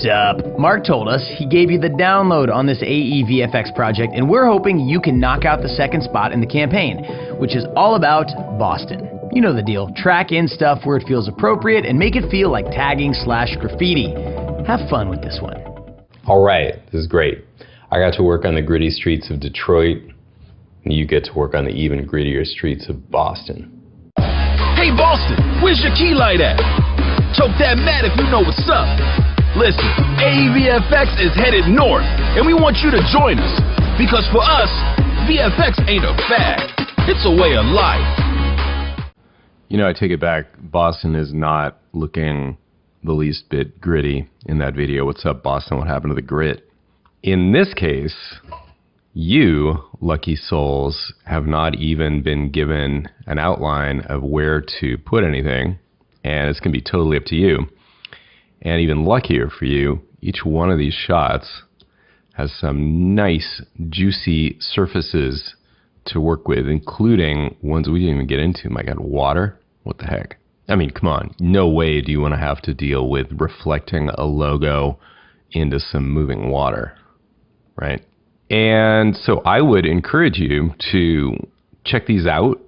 up? Mark told us he gave you the download on this AE VFX project, and we're hoping you can knock out the second spot in the campaign, which is all about Boston. You know the deal. Track in stuff where it feels appropriate and make it feel like tagging/graffiti. Have fun with this one. All right, this is great. I got to work on the gritty streets of Detroit, and you get to work on the even grittier streets of Boston. Hey Boston, where's your key light at? Choke that mat if you know what's up. Listen, AEVFX is headed north, and we want you to join us. Because for us, VFX ain't a fad, it's a way of life. You know, I take it back. Boston is not looking the least bit gritty in that video. What's up, Boston? What happened to the grit? In this case, you, lucky souls, have not even been given an outline of where to put anything, and it's going to be totally up to you. And even luckier for you, each one of these shots has some nice, juicy surfaces to work with, including ones we didn't even get into. My God, water? What the heck? I mean, come on. No way do you want to have to deal with reflecting a logo into some moving water, right? And so I would encourage you to check these out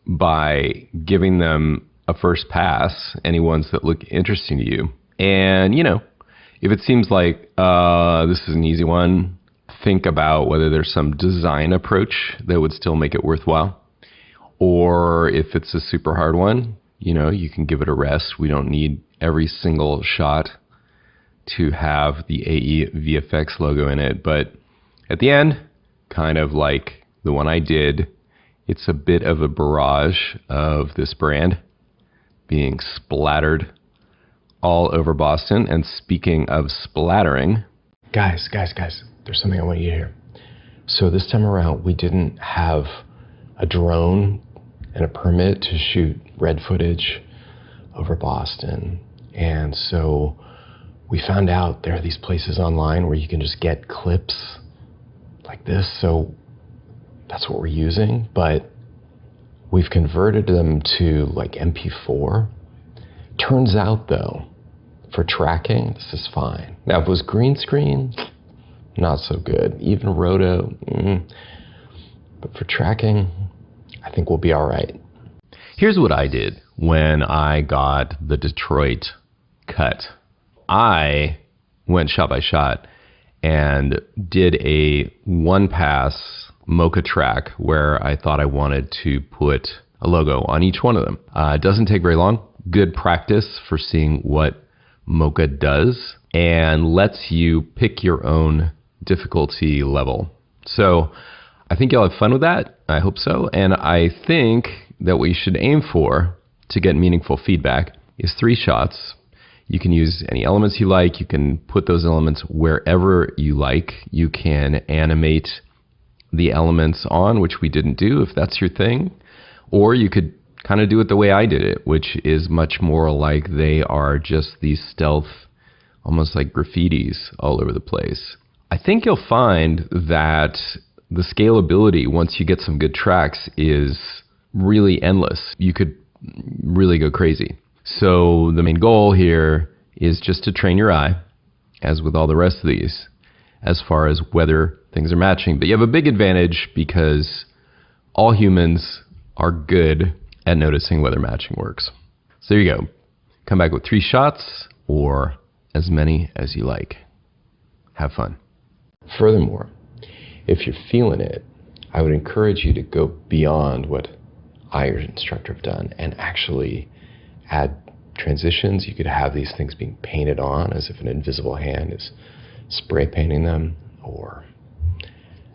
by giving them a first pass, any ones that look interesting to you. And, you know, if it seems like this is an easy one, think about whether there's some design approach that would still make it worthwhile. Or if it's a super hard one, you know, you can give it a rest. We don't need every single shot to have the AE VFX logo in it. But at the end, kind of like the one I did, it's a bit of a barrage of this brand being splattered all over Boston. And speaking of splattering, guys, there's something I want you to hear. So this time around, we didn't have a drone and a permit to shoot red footage over Boston. And so we found out there are these places online where you can just get clips like this. So that's what we're using, but we've converted them to like mp4. Turns out though, for tracking, this is fine. Now if it was green screen, not so good. Even roto, but for tracking, I think we'll be all right. here's what I did when I got the Detroit cut. I went shot by shot and did a one-pass mocha track where I thought I wanted to put a logo on each one of them. It doesn't take very long. Good practice for seeing what mocha does and lets you pick your own difficulty level. So I think you'll have fun with that. I hope so. And I think that what you should aim for to get meaningful feedback is 3 shots. You can use any elements you like. You can put those elements wherever you like. You can animate the elements on, which we didn't do if that's your thing. Or you could kind of do it the way I did it, which is much more like they are just these stealth, almost like graffitis all over the place. I think you'll find that the scalability, once you get some good tracks, is really endless. You could really go crazy. So the main goal here is just to train your eye, as with all the rest of these, as far as whether things are matching. But you have a big advantage because all humans are good at noticing whether matching works. So there you go. Come back with 3 shots or as many as you like. Have fun. Furthermore, if you're feeling it, I would encourage you to go beyond what I, your instructor, have done and actually add transitions. You could have these things being painted on as if an invisible hand is spray painting them, or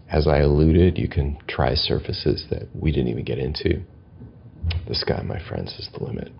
as I alluded, you can try surfaces that we didn't even get into. The sky, my friends, is the limit.